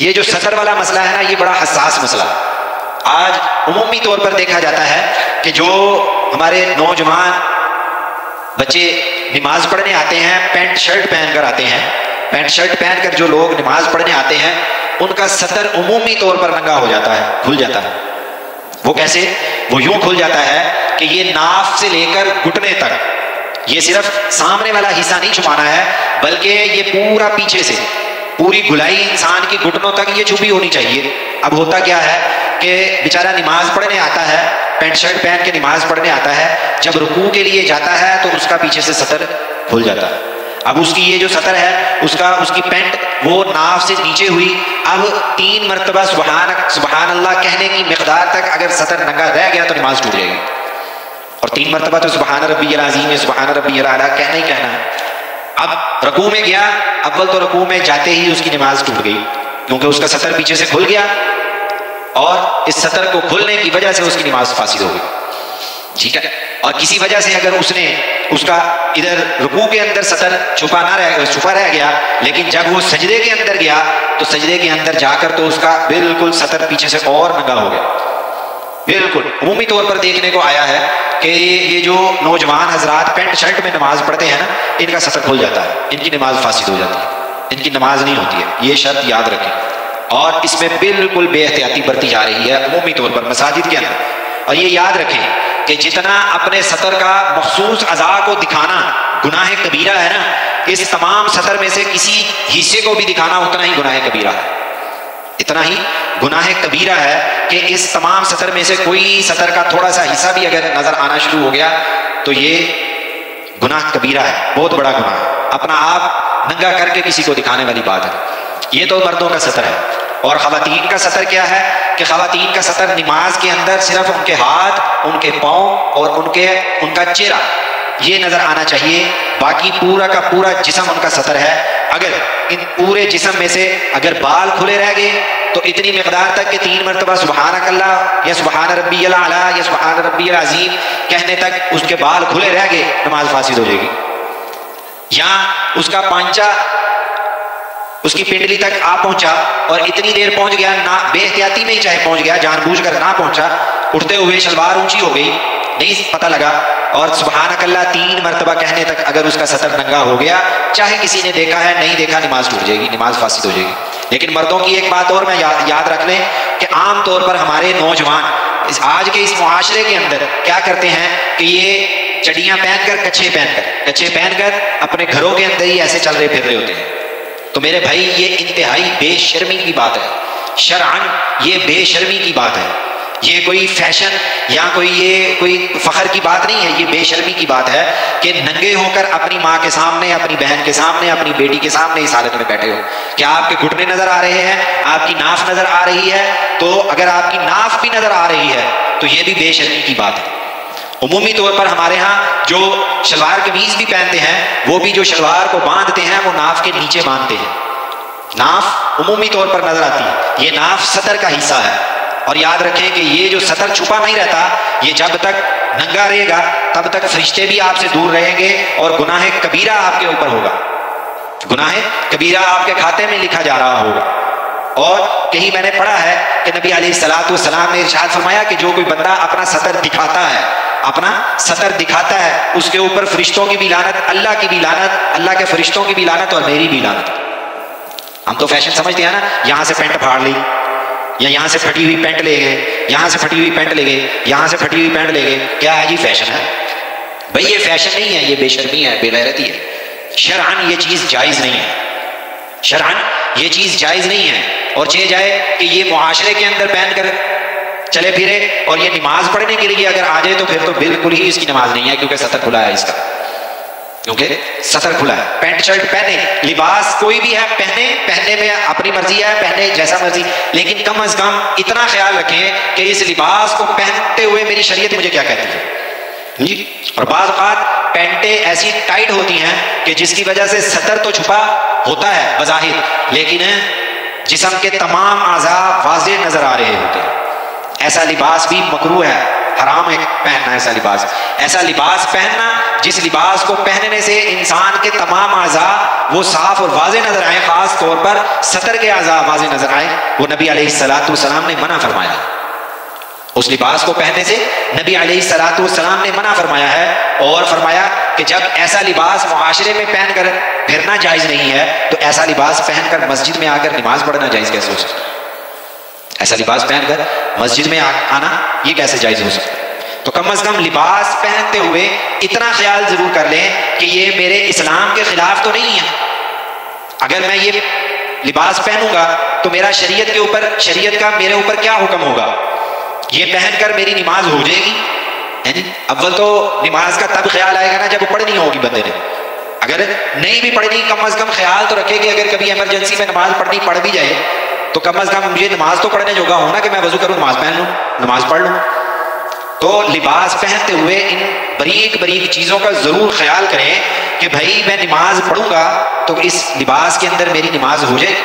یہ جو سطر والا مسئلہ ہے نا، یہ بڑا حساس مسئلہ ہے۔ آج عمومی طور پر دیکھا جاتا ہے کہ جو ہمارے نوجوان بچے نماز پڑھنے آتے ہیں، پینٹ شرٹ پہن کر آتے ہیں، پینٹ شرٹ پہن کر جو لوگ نماز پڑھنے آتے ہیں، ان کا سطر عمومی طور پر ننگا ہو جاتا ہے، کھل جاتا ہے۔ وہ کیسے؟ وہ یوں کھل جاتا ہے کہ یہ ناف سے لے کر گھٹنے تک، یہ صرف سامنے والا حصہ نہیں چھپانا ہے، بلکہ یہ پورا پیچھے سے پوری گلائی انسان کی گھٹنوں تک یہ چھپی ہونی چاہیے۔ اب ہوتا کیا ہے کہ بیچارہ نماز پڑھنے آتا ہے، پینٹ شرٹ پہن کے نماز پڑھنے آتا ہے، جب رکوع کے لیے جاتا ہے تو اس کا پیچھے سے سطر کھل جاتا ہے۔ اب اس کی یہ جو سطر ہے، اس کی پینٹ وہ ناف سے نیچے ہوئی، اب 3 مرتبہ سبحان اللہ کہنے کی مقدار تک اگر سطر ننگا رہ گیا تو نماز ٹوٹ جائے گی۔ اور 3 مرتبہ تو سبحان ربی العظیم سبحان ربی الاعلیٰ کہنا ہی کہنا ہے۔ اب رکوع میں گیا، اول تو رکوع میں جاتے ہی اس کی نماز ٹوٹ گئی، کیونکہ اس کا سطر پیچھے سے کھل گیا، اور اس سطر کو کھلنے کی وجہ سے اس کی نماز فاسد ہو گئی، ٹھیک ہے۔ اور کسی وجہ سے اگر اس کا ادھر رکوع کے اندر سطر چھپا رہ گیا، لیکن جب وہ سجدے کے اندر گیا تو سجدے کے اندر جا کر تو اس کا بالکل سطر پیچھے سے اور ننگا ہو گیا۔ بالکل عمومی طور پر دیکھنے کو آیا ہے کہ یہ جو نوجوان حضرات پینٹ شرٹ میں نماز پڑھتے ہیں نا، ان کا سطر کھل جاتا ہے، ان کی نماز فاسد ہو جاتی ہے، ان کی نماز نہیں ہوتی ہے، یہ شرط یاد رکھیں۔ اور اس میں بالکل بے احتیاطی برتی جا رہی ہے عمومی طور پر مساجد کے اندر۔ اور یہ یاد رکھیں کہ جتنا اپنے سطر کا مخصوص اعضاء کو دکھانا گناہ کبیرہ ہے نا، اس تمام سطر میں سے کسی حصے کو بھی دکھانا اتنا ہی گناہ کبیرہ ہے، اتنا ہی گناہ کبیرہ ہے کہ اس تمام سطر میں سے کوئی سطر کا تھوڑا سا حصہ بھی اگر نظر آنا شروع ہو گیا تو یہ گناہ کبیرہ ہے، بہت بڑا گناہ ہے، اپنا آپ ننگا کر کے کسی کو دکھانے والی بات ہے۔ یہ تو مردوں کا سطر ہے۔ اور خواتین کا سطر کیا ہے کہ خواتین کا سطر نماز کے اندر صرف ان کے ہاتھ، ان کے پاؤں اور ان کا چہرہ یہ نظر آنا چاہیے، باقی پورا کا پورا جسم ان کا سطر ہے۔ اگر ان پورے جسم میں سے اگر بال کھلے رہ گئے تو اتنی مقدار تک کہ 3 مرتبہ سبحانک اللہ یا سبحان ربی الاعلیٰ یا سبحان ربی العظیم کہنے تک اس کے بال کھلے رہ گئے، نماز فاسد ہو جائے گی۔ یا اس کا پانچا اس کی پنڈلی تک آ پہنچا اور اتنی دیر پہنچ گیا، نہ بے احتیاطی میں ہی چاہے پہنچ گیا، جان بوجھ کر نہ پہنچا، اٹھتے ہوئے شلوار اونچی ہو گئی، نہیں پتہ لگا، اور سبحانک اللہ 3 مرتبہ کہنے تک اگر اس کا سطر ننگا ہو گیا، چاہے کسی نے دیکھا ہے نہیں دیکھا، نماز ٹوٹ جائے گی، نماز فاسد ہو جائے گی۔ لیکن مردوں کی ایک بات اور میں یاد رکھ لیں کہ عام طور پر ہمارے نوجوان آج کے اس معاشرے کے اندر کیا کرتے ہیں کہ یہ چڑیاں پہن کر کچھے پہن کر اپنے گھروں کے اندر ہی ایسے چل رہے پھر رہے ہوتے ہیں۔ تو میرے بھائی یہ انتہائی بے شرمی کی بات ہے، شرعاً یہ بے شرمی کی بات ہے، یہ کوئی فیشن یا کوئی فخر کی بات نہیں ہے، یہ بے شرمی کی بات ہے کہ ننگے ہو کر اپنی ماں کے سامنے، اپنی بہن کے سامنے، اپنی بیٹی کے سامنے اس حالت میں بیٹھے ہو۔ کیا آپ کے گھٹنے نظر آ رہے ہیں؟ آپ کی ناف نظر آ رہی ہے؟ تو اگر آپ کی ناف بھی نظر آ رہی ہے تو یہ بھی بے شرمی کی بات ہے۔ عمومی طور پر ہمارے ہاں جو شلوار قمیض بھی پہنتے ہیں، وہ بھی جو شلوار کو باندھتے ہیں وہ ناف کے نیچے باندھتے ہیں، ناف عمومی طور پر نظر آتی ہے، یہ ناف سطر کا حصہ ہے۔ اور یاد رکھیں کہ یہ جو سطر چھپا نہیں رہتا، یہ جب تک ننگا رہے گا تب تک فرشتے بھی آپ سے دور رہیں گے اور گناہ کبیرہ آپ کے اوپر ہوگا، گناہ کبیرہ آپ کے کھاتے میں لکھا جا رہا ہوگا۔ اور کہیں میں نے پڑھا ہے کہ نبی علیہ الصلوۃ والسلام نے ارشاد فرمایا کہ جو کوئی بندہ اپنا سطر دکھاتا ہے اس کے اوپر فرشتوں کی بھی لعنت، اللہ کی بھی لعنت، اللہ کے فرشتوں کی بھی لعنت اور میری بھی لعنت۔ ہم تو فیشن سمجھتے ہیں نا، یہاں سے پینٹ پھاڑ لی، یا یہاں سے پھٹی ہوئی پینٹ لے گئے، یہاں سے پھٹی ہوئی پینٹ لے گئے، یہاں سے پھٹی ہوئی پینٹ لے گئے، کیا ہے جی؟ فیشن ہے بھائی، یہ فیشن نہیں ہے، یہ بے شرمی ہے، بے غیرتی ہے۔ شرعاً یہ چیز جائز نہیں ہے، شرعاً یہ چیز جائز نہیں ہے۔ اور چہ جائے کہ یہ معاشرے کے اندر پہن کر چلے پھرے اور یہ نماز پڑھنے کے لیے اگر آ جائے تو پھر تو بالکل ہی اس کی نماز نہیں ہے، کیونکہ سطر کھلا ہے اس کا، کیونکہ سطر کھلا ہے۔ پینٹ شرٹ پہنے، لباس کوئی بھی ہے پہننے میں اپنی مرضی ہے، پہنے جیسا مرضی، لیکن کم از کم اتنا خیال رکھیں کہ اس لباس کو پہنتے ہوئے میری شریعت مجھے کیا کہتی ہے جی۔ اور بعض اوقات پینٹیں ایسی ٹائٹ ہوتی ہیں کہ جس کی وجہ سے سطر تو چھپا ہوتا ہے بظاہر، لیکن جسم کے تمام اعضاء واضح نظر آ رہے ہوتے ہیں۔ ایسا لباس بھی مکروہ ہے، حرام ہے پہننا ایسا لباس پہننا جس لباس کو پہننے سے انسان کے تمام اعضاء وہ صاف اور واضح نظر آئے، خاص طور پر صدر کے اعضاء واضح نظر آئے، وہ نبی علیہ الصلوۃ والسلام نے منع فرمایا۔ اس لباس کو پہننے سے نبی علیہ الصلوۃ والسلام نے منع فرمایا ہے، اور فرمایا کہ جب ایسا لباس معاشرے میں پہن کر پھرنا جائز نہیں ہے تو ایسا لباس پہن کر مسجد میں آ کر نماز پڑھنا جائز کیسے ہو سکتا ہے؟ ایسا لباس پہن کر مسجد میں آنا یہ کیسے جائز ہو سکتا ہے؟ تو کم از کم لباس پہنتے ہوئے اتنا خیال ضرور کر لیں کہ یہ میرے اسلام کے خلاف تو نہیں ہے۔ اگر میں یہ لباس پہنوں گا تو میرا شریعت کا میرے اوپر کیا حکم ہوگا؟ یہ پہن کر میری نماز ہو جائے گی؟ اول تو نماز کا تب خیال آئے گا نا جب پڑھنی ہوگی بندے نے، اگر نہیں بھی پڑھنی کم از کم خیال تو رکھے کہ اگر کبھی ایمرجنسی میں نماز پڑھنی پڑ بھی جائے تو کم از کم مجھے نماز تو پڑھنے جوگا ہو نا کہ میں وضو کروں، نماز پہن لوں، نماز پڑھ لوں۔ تو لباس پہنتے ہوئے ان بریک چیزوں کا ضرور خیال کریں کہ بھائی میں نماز پڑھوں گا تو اس لباس کے اندر میری نماز ہو جائے۔